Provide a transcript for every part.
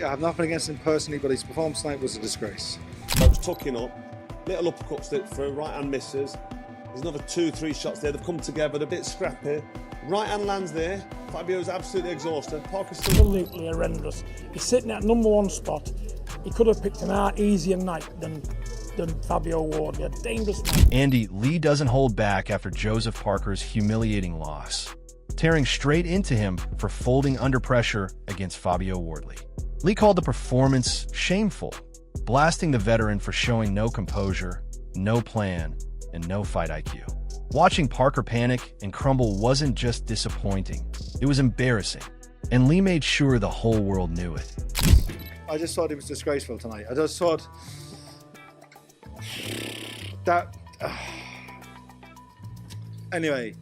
I have nothing against him personally, but his performance tonight was a disgrace. I was tucking up, little uppercuts for right-hand misses. There's another 2-3 shots there. They've come together, a bit scrappy. Right-hand lands there. Fabio's absolutely exhausted. Parker's still... Absolutely horrendous. He's sitting at #1 spot. He could have picked an easier night than Fabio Ward. A dangerous night. Andy, Lee doesn't hold back after Joseph Parker's humiliating loss, tearing straight into him for folding under pressure against Fabio Wardley. Lee called the performance shameful, blasting the veteran for showing no composure, no plan, and no fight IQ. Watching Parker panic and crumble wasn't just disappointing, it was embarrassing, and Lee made sure the whole world knew it. I just thought it was disgraceful tonight. I just thought that... Anyway,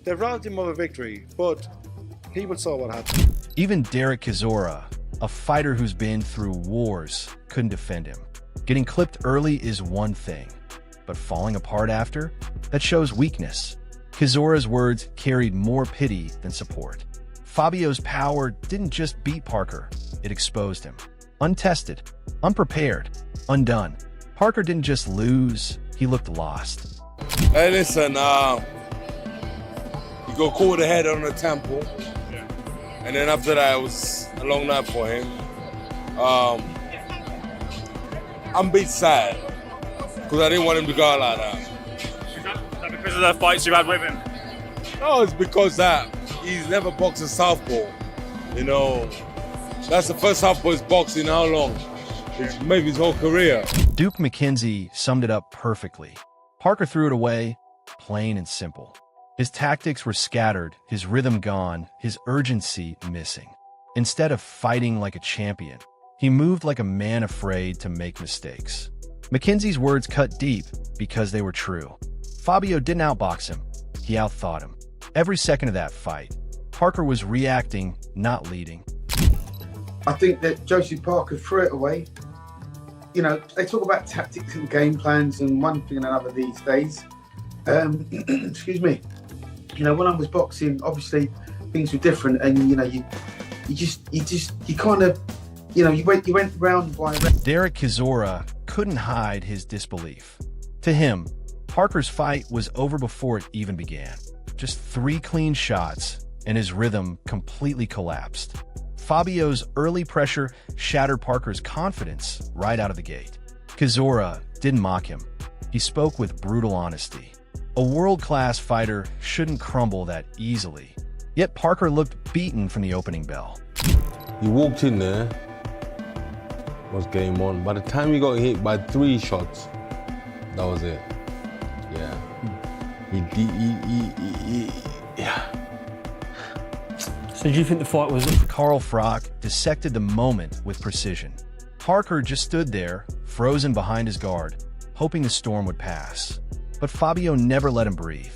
they robbed him of a victory, but people saw what happened. Even Derek Chisora, a fighter who's been through wars, couldn't defend him. Getting clipped early is one thing, but falling apart after? That shows weakness. Chisora's words carried more pity than support. Fabio's power didn't just beat Parker, it exposed him. Untested, unprepared, undone. Parker didn't just lose, he looked lost. Hey, listen, you got caught the head on the temple, and then after that, it was a long night for him. I'm a bit sad, because I didn't want him to go out like that. Is that because of the fights you've had with him? No, it's because that he's never boxed a southpaw. You know, that's the first southpaw he's boxed in how long? It's maybe his whole career. Duke McKenzie summed it up perfectly. Parker threw it away, plain and simple. His tactics were scattered, his rhythm gone, his urgency missing. Instead of fighting like a champion, he moved like a man afraid to make mistakes. McKenzie's words cut deep because they were true. Fabio didn't outbox him, he outthought him. Every second of that fight, Parker was reacting, not leading. I think that Joseph Parker threw it away. You know, they talk about tactics and game plans and one thing and another these days. Excuse me. You know, when I was boxing, obviously things were different, and you know, you kind of, you know, you went round by round. Derek Chisora couldn't hide his disbelief. To him, Parker's fight was over before it even began. Just 3 clean shots, and his rhythm completely collapsed. Fabio's early pressure shattered Parker's confidence right out of the gate. Chisora didn't mock him. He spoke with brutal honesty. A world-class fighter shouldn't crumble that easily. Yet Parker looked beaten from the opening bell. He walked in there, was game on. By the time he got hit by 3 shots, that was it. Yeah. Yeah. So do you think the fight was... Carl Frock dissected the moment with precision. Parker just stood there, frozen behind his guard, hoping the storm would pass. But Fabio never let him breathe.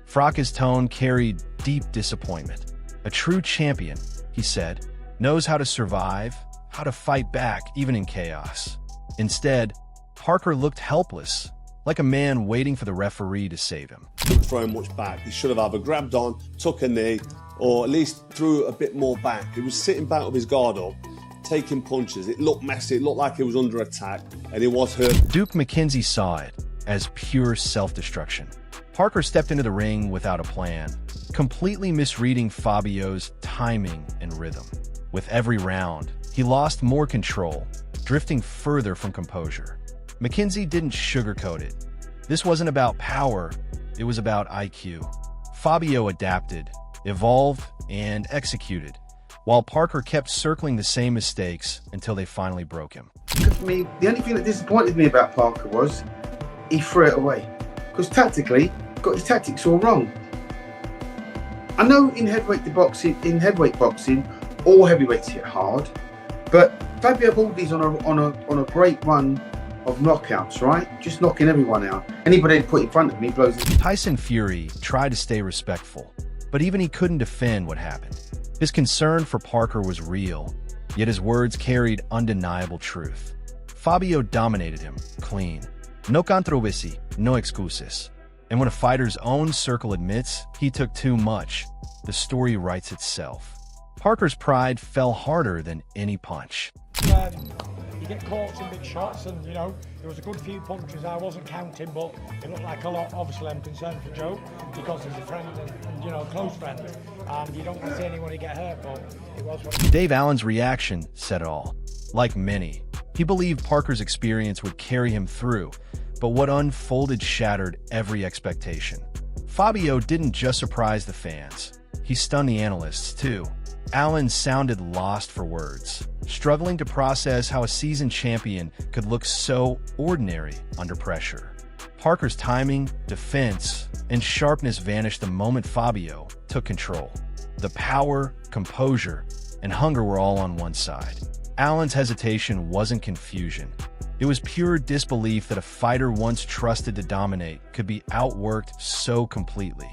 Frock's tone carried deep disappointment. A true champion, he said, knows how to survive, how to fight back even in chaos. Instead, Parker looked helpless, like a man waiting for the referee to save him. He didn't throw much back. He should have either grabbed on, took a knee, or at least threw a bit more back. He was sitting back with his guard up, taking punches. It looked messy, it looked like he was under attack, and he was hurt. Duke McKenzie saw it as pure self-destruction. Parker stepped into the ring without a plan, completely misreading Fabio's timing and rhythm. With every round, he lost more control, drifting further from composure. McKenzie didn't sugarcoat it. This wasn't about power, it was about IQ. Fabio adapted, evolved, and executed, while Parker kept circling the same mistakes until they finally broke him. For me, the only thing that disappointed me about Parker was he threw it away. Because tactically, got his tactics all wrong. I know in heavyweight boxing, all heavyweights hit hard, but Fabio Wardley's on a great run of knockouts, right? Just knocking everyone out. Anybody put in front of me blows it. Tyson Fury tried to stay respectful, but even he couldn't defend what happened. His concern for Parker was real, yet his words carried undeniable truth. Fabio dominated him, clean. No controversy, no excuses. And when a fighter's own circle admits he took too much, the story writes itself. Parker's pride fell harder than any punch. You get caught some big shots, and you know there was a good few punches. I wasn't counting, but it looked like a lot. Obviously, I'm concerned for Joe because he's a friend and you know, close friend, and you don't want to see anyone get hurt. But it was what Dave Allen's reaction said it all. Like many, he believed Parker's experience would carry him through, but what unfolded shattered every expectation. Fabio didn't just surprise the fans; he stunned the analysts too. Allen sounded lost for words, struggling to process how a seasoned champion could look so ordinary under pressure. Parker's timing, defense, and sharpness vanished the moment Fabio took control. The power, composure, and hunger were all on one side. Allen's hesitation wasn't confusion. It was pure disbelief that a fighter once trusted to dominate could be outworked so completely.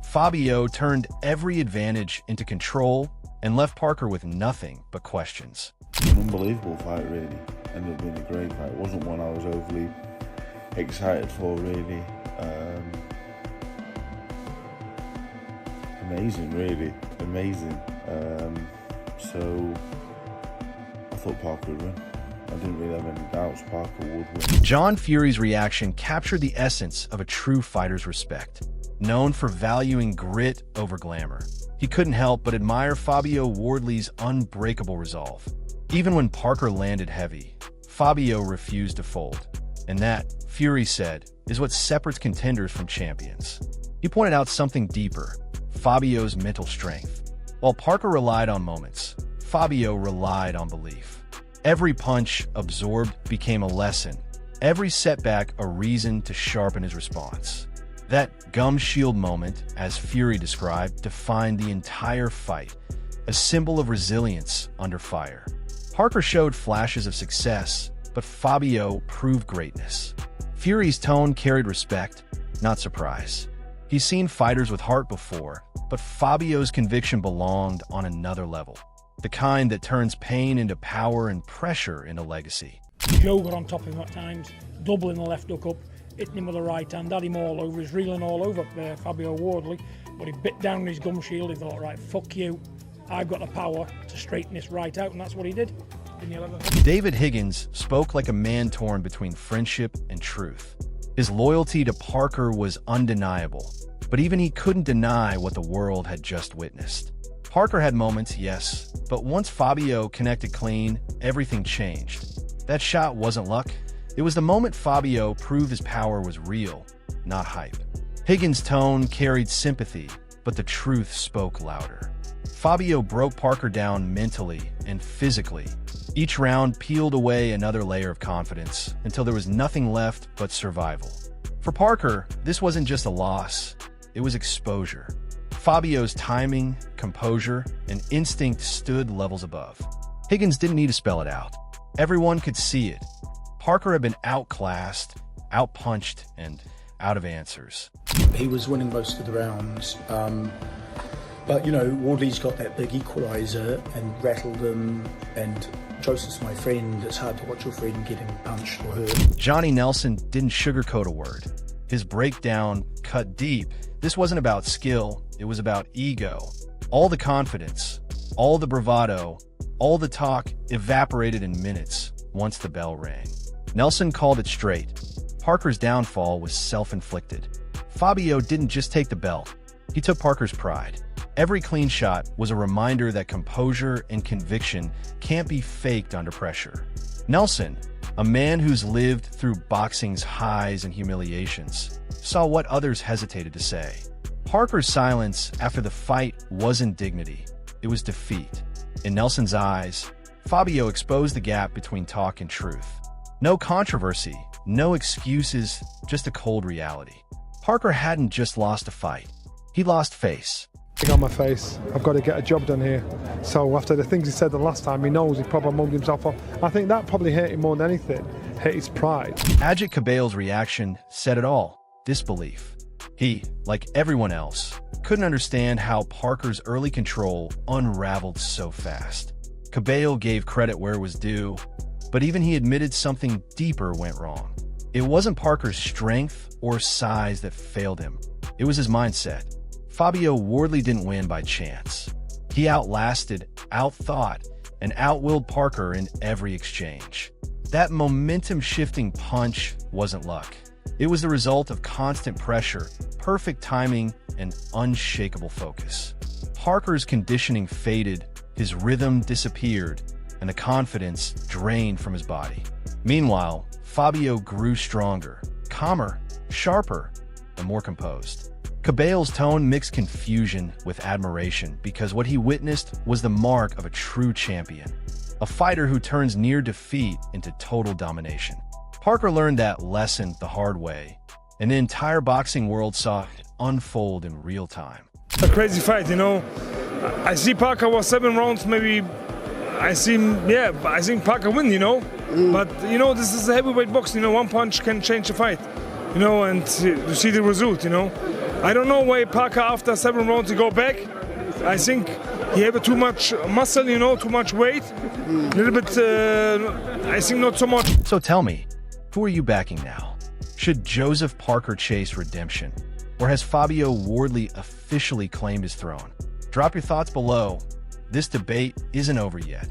Fabio turned every advantage into control and left Parker with nothing but questions. An unbelievable fight, really. Ended up being a great fight. It wasn't one I was overly excited for, really. Amazing, really. Amazing. So I thought Parker would win. I didn't really have any doubts Parker would win. John Fury's reaction captured the essence of a true fighter's respect. Known for valuing grit over glamour, he couldn't help but admire Fabio Wardley's unbreakable resolve. Even when Parker landed heavy, Fabio refused to fold. And that, Fury said, is what separates contenders from champions. He pointed out something deeper: Fabio's mental strength. While Parker relied on moments, Fabio relied on belief. Every punch absorbed became a lesson, every setback a reason to sharpen his response. That gum shield moment, as Fury described, defined the entire fight, a symbol of resilience under fire. Parker showed flashes of success, but Fabio proved greatness. Fury's tone carried respect, not surprise. He's seen fighters with heart before, but Fabio's conviction belonged on another level, the kind that turns pain into power and pressure into legacy. Joe got on top of him at times, doubling the left hook up, hitting him with the right hand, had him all over, he's reeling all over Fabio Wardley, but he bit down his gum shield. He thought, right, fuck you, I've got the power to straighten this right out, and that's what he did in the 11th. David Higgins spoke like a man torn between friendship and truth. His loyalty to Parker was undeniable, but even he couldn't deny what the world had just witnessed. Parker had moments, yes, but once Fabio connected clean, everything changed. That shot wasn't luck. It was the moment Fabio proved his power was real, not hype. Higgins' tone carried sympathy, but the truth spoke louder. Fabio broke Parker down mentally and physically. Each round peeled away another layer of confidence until there was nothing left but survival. For Parker, this wasn't just a loss, it was exposure. Fabio's timing, composure, and instinct stood levels above. Higgins didn't need to spell it out. Everyone could see it. Parker had been outclassed, outpunched, and out of answers. He was winning most of the rounds, but you know, Wardley's got that big equaliser and rattled them, and Joseph's my friend. It's hard to watch your friend getting punched or hurt. Johnny Nelson didn't sugarcoat a word. His breakdown cut deep. This wasn't about skill, it was about ego. All the confidence, all the bravado, all the talk evaporated in minutes once the bell rang. Nelson called it straight. Parker's downfall was self-inflicted. Fabio didn't just take the belt, he took Parker's pride. Every clean shot was a reminder that composure and conviction can't be faked under pressure. Nelson, a man who's lived through boxing's highs and humiliations, saw what others hesitated to say. Parker's silence after the fight wasn't dignity, it was defeat. In Nelson's eyes, Fabio exposed the gap between talk and truth. No controversy, no excuses, just a cold reality. Parker hadn't just lost a fight, he lost face. On my face, I've got to get a job done here. So after the things he said the last time, he knows he probably mugged himself off. I think that probably hurt him more than anything, hit his pride. Ajit Caballe's reaction said it all: disbelief. He, like everyone else, couldn't understand how Parker's early control unraveled so fast. Caballe gave credit where it was due, but even he admitted something deeper went wrong. It wasn't Parker's strength or size that failed him. It was his mindset. Fabio Wardley didn't win by chance. He outlasted, outthought, and outwilled Parker in every exchange. That momentum-shifting punch wasn't luck. It was the result of constant pressure, perfect timing, and unshakable focus. Parker's conditioning faded, his rhythm disappeared, and the confidence drained from his body. Meanwhile, Fabio grew stronger, calmer, sharper, and more composed. Cabello's tone mixed confusion with admiration because what he witnessed was the mark of a true champion, a fighter who turns near defeat into total domination. Parker learned that lesson the hard way, and the entire boxing world saw it unfold in real time. A crazy fight, you know. I see Parker was 7 rounds, maybe. I think Parker win, you know. But you know, this is a heavyweight box. You know, one punch can change the fight. You know, and you see the result. You know, I don't know why Parker after 7 rounds he go back. I think he have too much muscle, you know, too much weight. A little bit. I think not so much. So tell me, who are you backing now? Should Joseph Parker chase redemption, or has Fabio Wardley officially claimed his throne? Drop your thoughts below. This debate isn't over yet.